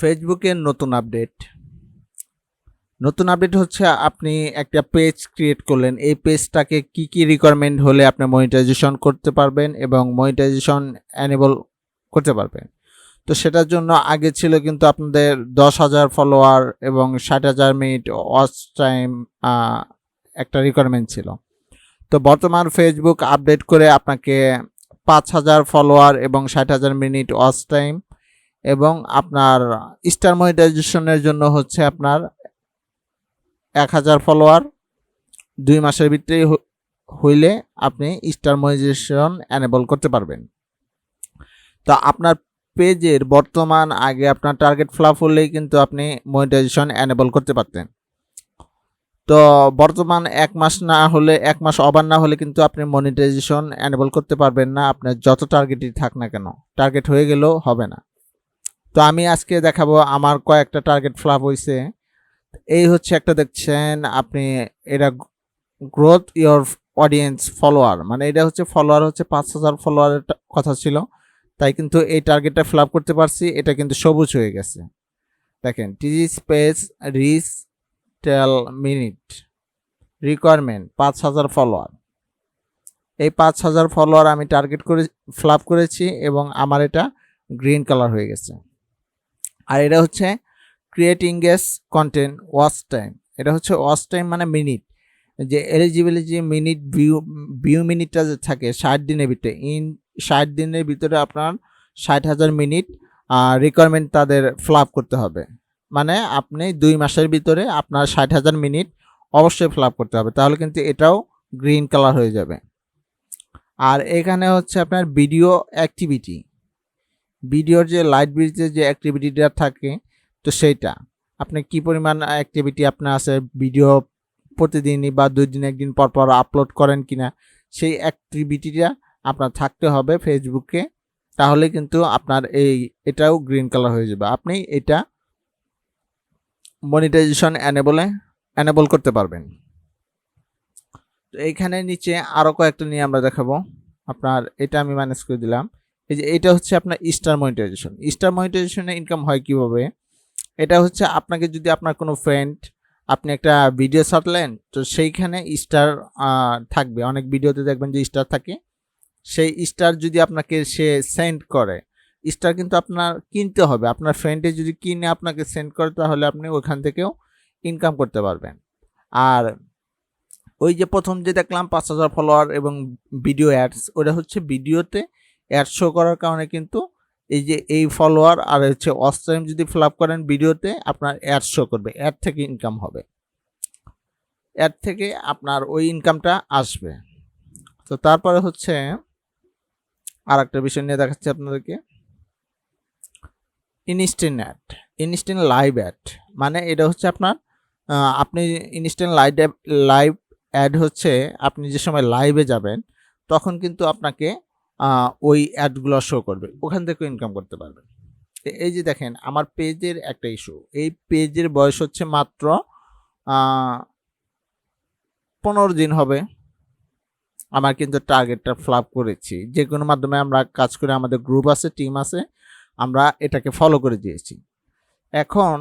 ফেসবুকের নতুন আপডেট হচ্ছে আপনি একটা পেজ ক্রিয়েট করলেন। এই পেজটাকে কি রিকোয়ারমেন্ট হলে আপনি মনিটাইজেশন করতে পারবেন এবং মনিটাইজেশন এনেবল করতে পারবেন। তো সেটার জন্য আগে ছিল কিন্তু আপনাদের 10,000 ফলোয়ার এবং 60,000 মিনিট ওয়াচ টাইম একটা রিকোয়ারমেন্ট ছিল। তো বর্তমান ফেসবুক আপডেট করে আপনাকে 5,000 ফলোয়ার এবং 60,000 মিনিট ওয়াচ টাইম এবং আপনার স্টার মনিটাইজেশনের জন্য হচ্ছে আপনার 1,000 ফলোয়ার 2 মাসের ভিতরে হইলে আপনি স্টার মনিটাইজেশন এনেবল করতে পারবেন। তো আপনার পেজের বর্তমান আগে আপনার টার্গেট ফ্লপ হলেই কিন্তু আপনি মনিটাইজেশন এনেবল করতে পারতেন। তো বর্তমান 1 মাস না হলে 1 মাস ওভার না হলে কিন্তু আপনি মনিটাইজেশন এনেবল করতে পারবেন না। আপনার যত টার্গেটই থাক না কেন, টার্গেট হয়ে গেলেও হবে না। তো আমি আজকে দেখাবো আমার কয়েকটা টার্গেট ফ্লপ হয়েছে। এই হচ্ছে একটা দেখছেন আপনি, এটা গ্রোথ ইয়োর অডিয়েন্স ফলোয়ার, মানে এটা হচ্ছে ফলোয়ার হচ্ছে 5,000 ফলোয়ারের কথা ছিল, তাই কিন্তু এই টার্গেটটা ফ্লপ করতে পারছি। এটা কিন্তু সবুজ হয়ে গেছে। দেখেন টিজি স্পেস রিচ টেল মিনিট রিকোয়ারমেন্ট 5,000 ফলোয়ার। এই 5,000 ফলোয়ার আমি টার্গেট করে ফ্লপ করেছি এবং আমার এটা গ্রিন কালার হয়ে গেছে। আর এটা হচ্ছে create engage content watch time. এটা হচ্ছে ওয়াচ টাইম মানে মিনিট, যে এলিজিবিলিটি মিনিট ভিউ মিনিটটা যে থাকে 60 দিনের ভিতরে, 60 দিনের ভিতরে আপনার 60,000 মিনিট রিকোয়ারমেন্ট তাদের ফ্লাপ করতে হবে। মানে আপনি 2 মাসের ভিতরে আপনার 60,000 মিনিট অবশ্যই ফ্লাপ করতে হবে, তাহলে কিন্তু এটাও গ্রিন কালার হয়ে যাবে। আর এখানে হচ্ছে আপনার ভিডিও অ্যাক্টিভিটি, ভিডিওর যে লাইট ব্রিজের যে অ্যাক্টিভিটিটা থাকে, তো সেইটা আপনি কি পরিমাণ অ্যাক্টিভিটি আপনার আছে, ভিডিও প্রতিদিনই বা 2 দিন 1 দিন পর পর আপলোড করেন কিনা, সেই অ্যাক্টিভিটিটা আপনার থাকতে হবে ফেসবুকে, তাহলে কিন্তু আপনার এটাও গ্রিন কালার হয়ে যাবে। আপনি এটা মনিটাইজেশন এনেবল করতে পারবেন। তো এইখানে নিচে আরও কয়েকটা নিয়ে আমরা দেখাবো। আপনার এটা আমি ম্যানেজ করে দিলাম। এই যে এটা হচ্ছে আপনার স্টার মনিটাইজেশন। স্টার মনিটাইজেশনে ইনকাম হয় কিভাবে? এটা হচ্ছে আপনাকে যদি আপনার কোনো ফ্রেন্ড, আপনি একটা ভিডিও ছাড়লেন, তো সেইখানে স্টার থাকবে। অনেক ভিডিওতে দেখবেন যে স্টার থাকে। সেই স্টার যদি আপনাকে সে সেন্ড করে, স্টার কিন্তু আপনার কিনতে হবে। আপনার ফ্রেন্ডে যদি কিনে আপনাকে সেন্ড করে, তাহলে আপনি ওইখান থেকেও ইনকাম করতে পারবেন। আর ওই যে প্রথম যে দেখলাম 5,000 ফলোয়ার এবং ভিডিও অ্যাডস, ওটা হচ্ছে ভিডিওতে অ্যাড শো করার কারণে কিন্তু এই যে এই ফলোয়ার আর হচ্ছে ওয়াচ টাইম যদি ফ্লাপ করেন ভিডিওতে, আপনার অ্যাড শো করবে, অ্যাড থেকে ইনকাম হবে, অ্যাড থেকে আপনার ওই ইনকামটা আসবে। তো তারপরে হচ্ছে আর একটা বিষয় নিয়ে দেখাচ্ছি আপনাদেরকে, ইনস্ট্যান্ট লাইভ অ্যাড। মানে এটা হচ্ছে আপনার আপনি ইনস্ট্যান্ট লাইভ অ্যাড হচ্ছে আপনি যে সময় লাইভে যাবেন তখন কিন্তু আপনাকে ওই অ্যাডগুলো শো করবে, ওখান থেকে ইনকাম করতে পারবেন। এই যে দেখেন আমার পেজের একটা ইস্যু, এই পেজের বয়স হচ্ছে মাত্র 15 দিন হবে। আমার কিন্তু টার্গেটটা ফ্লাপ করেছি। যে কোনো মাধ্যমে আমরা কাজ করে, আমাদের গ্রুপ আছে, টিম আছে, আমরা এটাকে ফলো করে দিয়েছি। এখন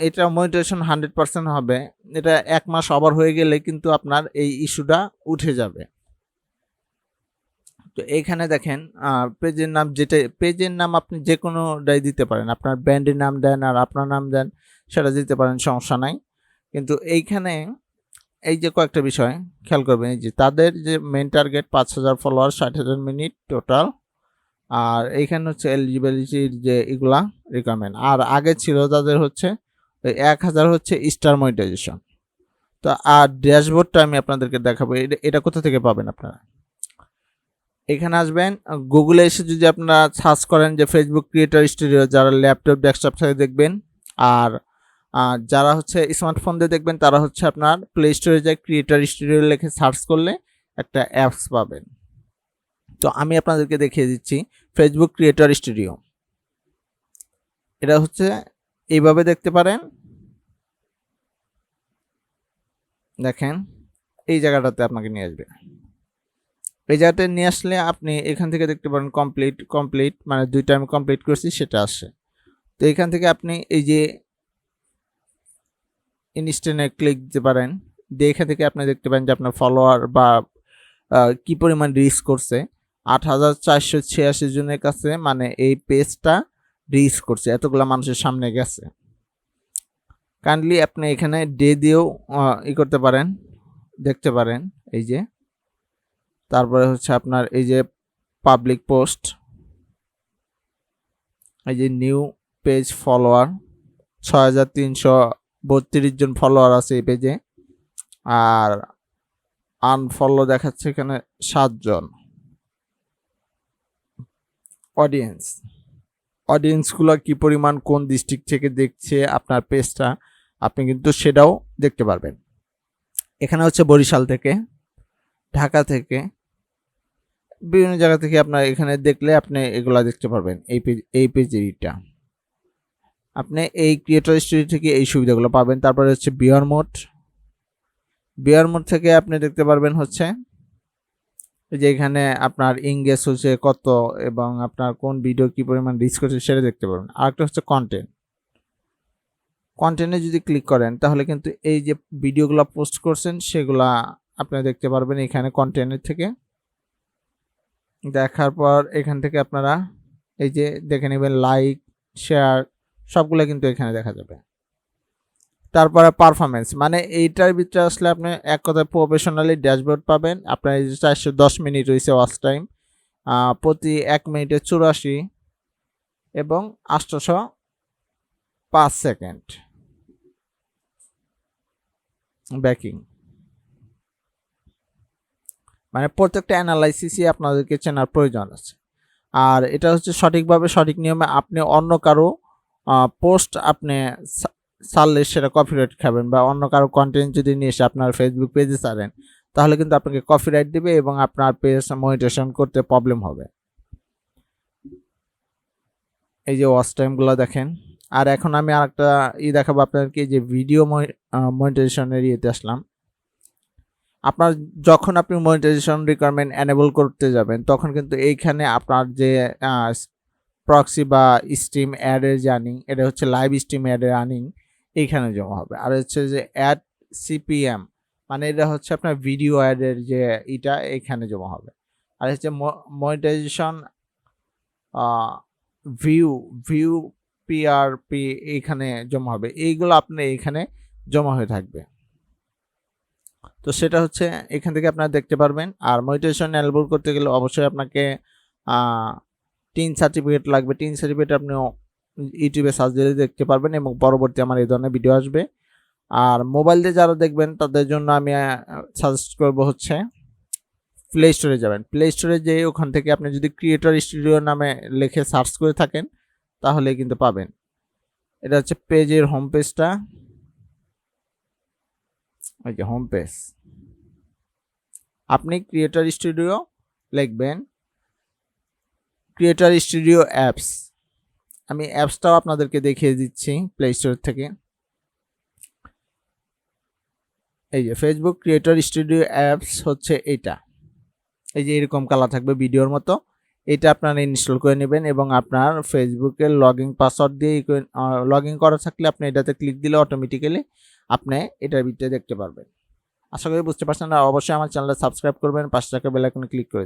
এটা মনিটাইজেশন 100% হবে। এটা 1 মাস ওভার হয়ে গেলে কিন্তু আপনার এই ইস্যুটা উঠে যাবে। তো এইখানে দেখেন পেজের নাম, যেটা পেজের নাম আপনি যে কোনোটাই দিতে পারেন, আপনার ব্র্যান্ডের নাম দেন আর আপনার নাম দেন, সেটা দিতে পারেন, সমস্যা নাই। কিন্তু এইখানে এই যে কয়েকটা বিষয় খেয়াল করবেন, এই যে তাদের যে main target 5,000 follower, 60,000 minute total, আর এইখানে হচ্ছে এলিজিবিলিটির যে এগুলা রিকোয়ারমেন্ট, আর আগে ছিল তাদের হচ্ছে 1,000 হচ্ছে স্টার মনিটাইজেশন। তো আর ড্যাশবোর্ডটা আমি আপনাদেরকে দেখাবো। এটা কোথা থেকে পাবেন আপনারা? এখানে আসবেন, গুগলে এসে যদি আপনারা সার্চ করেন যে ফেসবুক ক্রিয়েটর স্টুডিও, যারা ল্যাপটপ ডেস্কটপ থেকে দেখবেন, আর যারা হচ্ছে স্মার্টফোন দিয়ে দেখবেন, তারা হচ্ছে আপনার প্লে স্টোরে যায় ক্রিয়েটর স্টুডিও লিখে সার্চ করলে একটা অ্যাপস পাবেন। তো আমি আপনাদেরকে দেখিয়ে দিচ্ছি ফেসবুক ক্রিয়েটর স্টুডিও। এটা হচ্ছে এইভাবে দেখতে পারেন, দেখেন এই জায়গাটাতে আপনাকে নিয়ে আসবে। এই জায়গাতে নিয়ে আসলে আপনি এখান থেকে দেখতে পারেন কমপ্লিট, মানে 2টা আমি কমপ্লিট করছি সেটা আসে। তো এখান থেকে আপনি এই যে ইনস্ট্যান্টে ক্লিক দিতে পারেন, দিয়ে এখান থেকে আপনি দেখতে পারেন যে আপনার ফলোয়ার বা কি পরিমাণ রিচ করছে। 8,486 জনের কাছে মানে এই পেজটা রিচ করছে, এতগুলা মানুষের সামনে গেছে। কাইন্ডলি আপনি এখানে ডে দিয়েও করতে পারেন, দেখতে পারেন। এই যে তারপরে হচ্ছে আপনার এই যে পাবলিক পোস্ট, এই যে নিউ পেজ ফলোয়ার 6,332 জন ফলোয়ার আছে এই পেজে, আর আনফলো দেখাচ্ছে এখানে 7 জন। অডিয়েন্সগুলো কি পরিমাণ কোন ডিস্ট্রিক্ট থেকে দেখছে আপনার পেজটা আপনি কিন্তু সেটাও দেখতে পারবেন। এখানে হচ্ছে বরিশাল থেকে, ঢাকা থেকে, বিভিন্ন জায়গা থেকে আপনার এখানে দেখলে আপনি এগুলা দেখতে পারবেন। এই পেজেরটা আপনি এই ক্রিয়েটর স্টুডিও থেকে এই সুবিধাগুলো পাবেন। তারপরে হচ্ছে বিয়ার মোড থেকে আপনি দেখতে পারবেন হচ্ছে যে এখানে আপনার ইংগেজ হচ্ছে কত এবং আপনার কোন ভিডিও কি পরিমাণ রিচ করছে সেটা দেখতে পারবেন। আরেকটা হচ্ছে কন্টেন্টে যদি ক্লিক করেন তাহলে কিন্তু এই যে ভিডিওগুলো পোস্ট করছেন সেগুলা আপনি দেখতে পারবেন এখানে কন্টেন্টের থেকে। দেখার পর এখান থেকে আপনারা এই যে দেখে নেবেন লাইক, শেয়ার সবগুলো কিন্তু এখানে দেখা যাবে। তারপরে পারফরমেন্স, মানে এইটার ভিতরে আসলে আপনি এক কথায় প্রফেশনালি ড্যাশবোর্ড পাবেন। আপনার এই যে 410 মিনিট রয়েছে ওয়াচ টাইম, প্রতি 1 মিনিটে 84 এবং 805 সেকেন্ড ব্যাকিং। মানে প্রত্যেকটা অ্যানালাইসিসই আপনাদেরকে চেনার প্রয়োজন আছে। আর এটা হচ্ছে সঠিকভাবে সঠিক নিয়মে আপনি অন্য কারো পোস্ট আপনি ছাড়লে সেটা কপিরাইট খাবেন, বা অন্য কারো কন্টেন্ট যদি নিয়ে এসে আপনার ফেসবুক পেজে ছাড়েন তাহলে কিন্তু আপনাকে কপিরাইট দিবে এবং আপনার পেজ মনিটাইজেশন করতে প্রবলেম হবে। এই যে ওয়াচ টাইমগুলো দেখেন। আর এখন আমি আরেকটা দেখাবো আপনাদেরকে, যে ভিডিও মনিটাইজেশনের ইয়েতে আসলাম। আপনার যখন আপনি মনিটাইজেশন রিকোয়ারমেন্ট এনেবল করতে যাবেন তখন কিন্তু এইখানে আপনার যে প্রক্সি বা স্ট্রিম অ্যাডের যে আর্নিং, এটা হচ্ছে লাইভ স্ট্রিম অ্যাডের আর্নিং এইখানে জমা হবে। আর হচ্ছে যে অ্যাড সিপিএম, মানে এটা হচ্ছে আপনার ভিডিও অ্যাডের যে এটা এখানে জমা হবে। আর হচ্ছে মনিটাইজেশন ভিউ পিআরপি এইখানে জমা হবে। এইগুলো আপনি এখানে জমা হয়ে থাকবে। তো সেটা হচ্ছে এখান থেকে আপনারা দেখতে পারবেন। আর মনিটাইজেশন এনেবল করতে গেলে অবশ্যই আপনাকে টিন সার্টিফিকেট লাগবে। টিন সার্টিফিকেট আপনি ইউটিউবে সার্চ দিলে দেখতে পারবেন এবং পরবর্তী আমার এই ধরনের ভিডিও আসবে। আর মোবাইল দিয়ে যারা দেখবেন তাদের জন্য আমি সাজেস্ট করব হচ্ছে প্লে স্টোরে যাবেন। প্লে স্টোরে যেয়ে ওখান থেকে আপনি যদি ক্রিয়েটর স্টুডিও নামে লিখে সার্চ করে থাকেন তাহলে কিন্তু পাবেন। এটা হচ্ছে পেজের হোম পেজটা, ওই যে হোম পেজ। আপনি ক্রিয়েটর স্টুডিও লিখবেন, ক্রিয়েটর স্টুডিও অ্যাপস। আমি অ্যাপসটাও আপনাদেরকে দেখিয়ে দিচ্ছি প্লে স্টোর থেকে। এই যে ফেসবুক ক্রিয়েটর স্টুডিও অ্যাপস হচ্ছে এটা, এই যে এরকম কালার থাকবে ভিডিওর মতো। এটা আপনারা ইনস্টল করে নেবেন এবং আপনার ফেসবুকের লগইন পাসওয়ার্ড দিয়ে লগইন করা থাকলে আপনি এটাতে ক্লিক দিলে অটোমেটিক্যালি আপনি এটার ভিতরে দেখতে পারবেন। আশা করি বুঝতে পারছেন। আর অবশ্যই আমার চ্যানেলে সাবস্ক্রাইব করবেন, পাশে থাকা বেল আইকনে ক্লিক করে